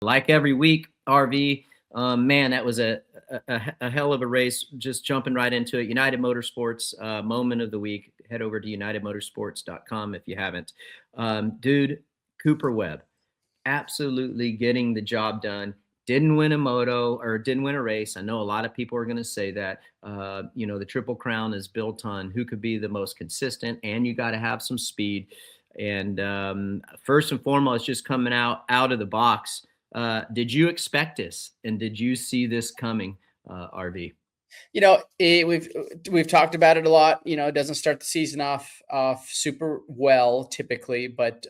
Like every week, RV, man, that was a hell of a race. Just jumping right into it. United Motorsports moment of the week. Head over to unitedmotorsports.com if you haven't. Dude, Cooper Webb, absolutely getting the job done. Didn't win a moto or didn't win a race. I know a lot of people are going to say that. The Triple Crown is built on who could be the most consistent, and you got to have some speed. And first and foremost, just coming out of the box, did you expect this, and did you see this coming, RV? We've talked about it a lot. It doesn't start the season off super well typically, but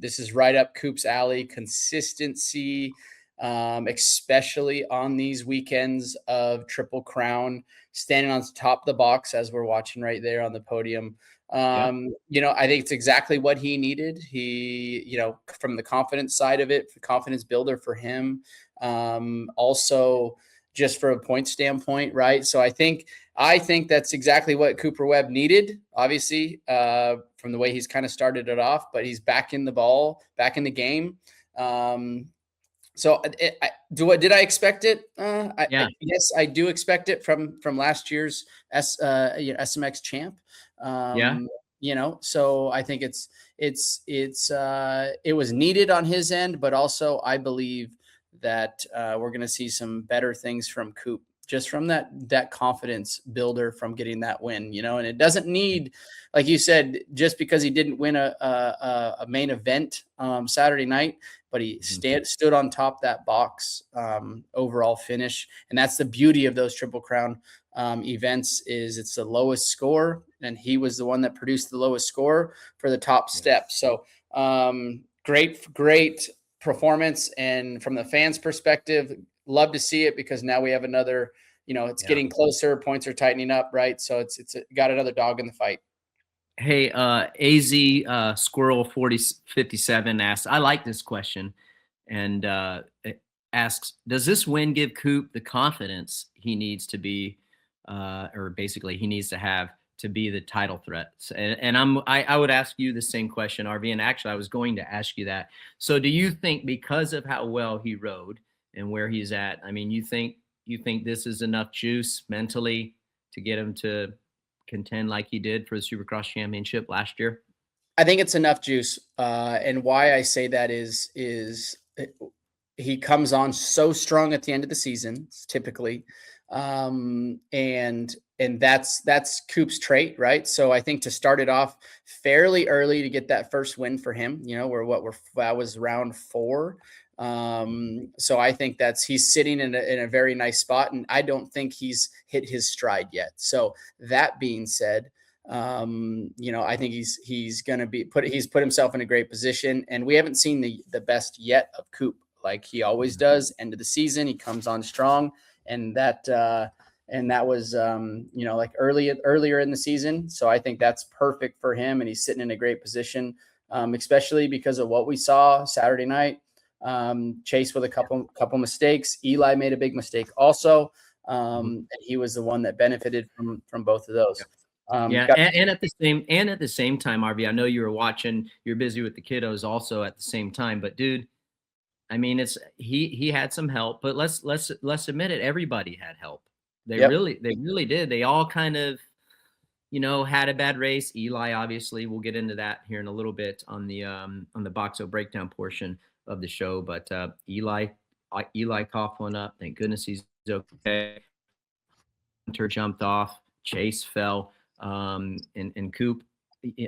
this is right up Coop's alley. Consistency, especially on these weekends of Triple Crown, standing on top of the box as we're watching right there on the podium. I think it's exactly what he needed. He, from the confidence side of it, confidence builder for him. Also, just for a point standpoint, right? So I think that's exactly what Cooper Webb needed, obviously, from the way he's kind of started it off, but he's back in the game. Did I expect it? I guess I do expect it from last year's SMX champ. So I think it was needed on his end, but also I believe that we're going to see some better things from Coop, just from that confidence builder from getting that win, and it doesn't need, like you said, just because he didn't win a main event Saturday night, but he stood on top that box overall finish. And that's the beauty of those Triple Crown events, is it's the lowest score, and he was the one that produced the lowest score for the top step. So great performance, and from the fans' perspective, love to see it, because now we have another, it's getting closer, points are tightening up, right? So it's got another dog in the fight. Hey, AZ Squirrel 4057 asks, I like this question, and it asks, does this win give Coop the confidence he needs to be, or basically he needs to have to be the title threat? And I would ask you the same question, RV, and actually I was going to ask you that. So do you think, because of how well he rode and where he's at, I mean, you think this is enough juice mentally to get him to contend like he did for the Supercross championship last year? I think it's enough juice. And why I say that is he comes on so strong at the end of the season, typically. And that's Coop's trait, right? So I think to start it off fairly early to get that first win for him, that was round 4. So I think he's sitting in a very nice spot, and I don't think he's hit his stride yet. So that being said, I think he's going to he's put himself in a great position, and we haven't seen the best yet of Coop, like he always does. End of the season, he comes on strong, and that was, like earlier in the season. So I think that's perfect for him, and he's sitting in a great position, especially because of what we saw Saturday night. Chase with a couple mistakes. Eli made a big mistake also. And he was the one that benefited from both of those. And at the same time, RV, I know you were watching, you're busy with the kiddos also at the same time, but dude, I mean, he had some help, but let's admit it. Everybody had help. They really did. They all kind of, had a bad race. Eli, obviously, we'll get into that here in a little bit on the Boxo breakdown portion of the show. But Eli coughed one up. Thank goodness he's okay. Hunter jumped off. Chase fell. And Coop,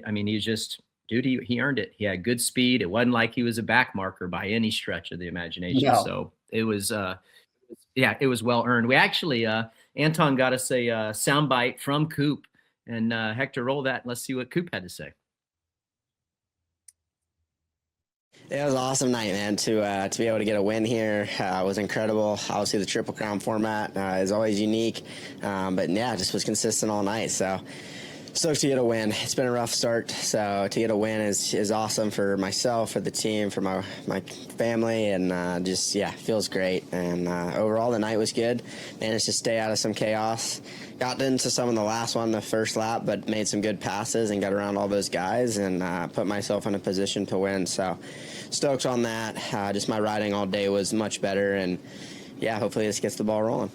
I mean, he's just, dude, he earned it. He had good speed. It wasn't like he was a back marker by any stretch of the imagination. No. So it was, it was well earned. We actually, Anton got us a soundbite from Coop, and Hector, roll that. Let's see what Coop had to say. It was an awesome night, man. To be able to get a win here was incredible. Obviously, the Triple Crown format is always unique, but yeah, just was consistent all night. So Stoked to get a win. It's been a rough start, so to get a win is awesome for myself, for the team, for my family, and just, yeah, feels great. And overall, the night was good. Managed to stay out of some chaos. Got into some of the last one, the first lap, but made some good passes and got around all those guys and put myself in a position to win. So stoked on that. Just my riding all day was much better, and yeah, hopefully this gets the ball rolling.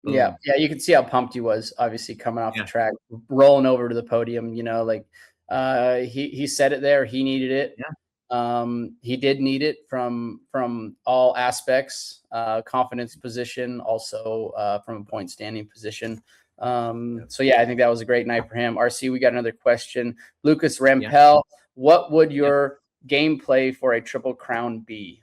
Yeah, you can see how pumped he was, obviously, coming off Yeah. the track, rolling over to the podium, like he said it there. He needed it. Yeah. He did need it from all aspects, confidence position, also from a point standing position. So yeah, I think that was a great night for him. RC, we got another question. Lucas Rampel, what would your gameplay for a Triple Crown be?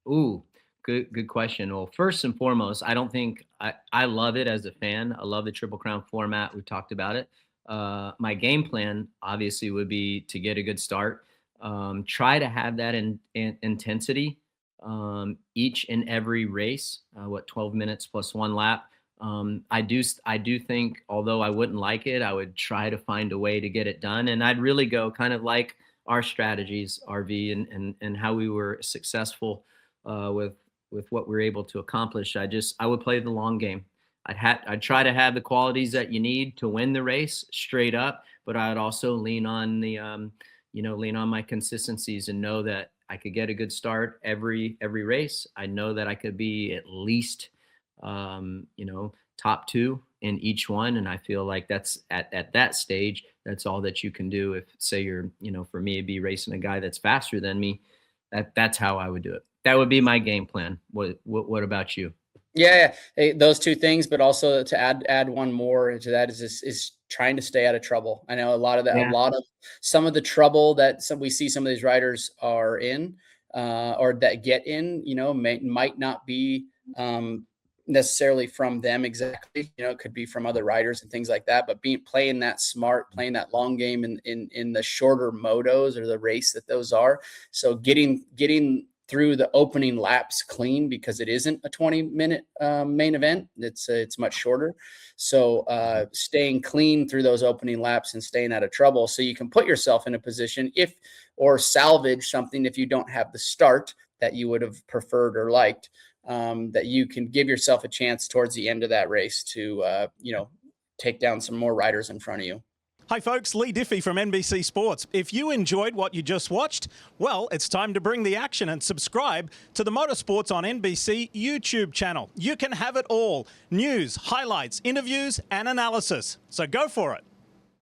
Ooh, good question. Well, first and foremost, I don't think I love it as a fan. I love the Triple Crown format. We've talked about it. My game plan obviously would be to get a good start. Try to have that in intensity each and every race. 12 minutes plus one lap. I do think, although I wouldn't like it, I would try to find a way to get it done. And I'd really go kind of like our strategies, RV, and how we were successful with what we're able to accomplish. I would play the long game. I'd try to have the qualities that you need to win the race straight up, but I'd also lean on lean on my consistencies and know that I could get a good start every race. I know that I could be at least top two in each one, and I feel like that's at that stage, that's all that you can do. If say you're, for me, it'd be racing a guy that's faster than me. That's how I would do it. That would be my game plan. What about you? Yeah, hey, those two things, but also to add one more to that is trying to stay out of trouble. I know a lot of some of the trouble that we see some of these riders are in, or that get in, might not be necessarily from them exactly. It could be from other riders and things like that. But playing that smart, playing that long game in the shorter motos or the race that those are. So getting through the opening laps clean, because it isn't a 20-minute main event. It's much shorter. So staying clean through those opening laps and staying out of trouble, so you can put yourself in a position or salvage something if you don't have the start that you would have preferred or liked, that you can give yourself a chance towards the end of that race to take down some more riders in front of you. Hi folks, Lee Diffie from NBC Sports. If you enjoyed what you just watched, well, it's time to bring the action and subscribe to the Motorsports on NBC YouTube channel. You can have it all: news, highlights, interviews, and analysis. So go for it.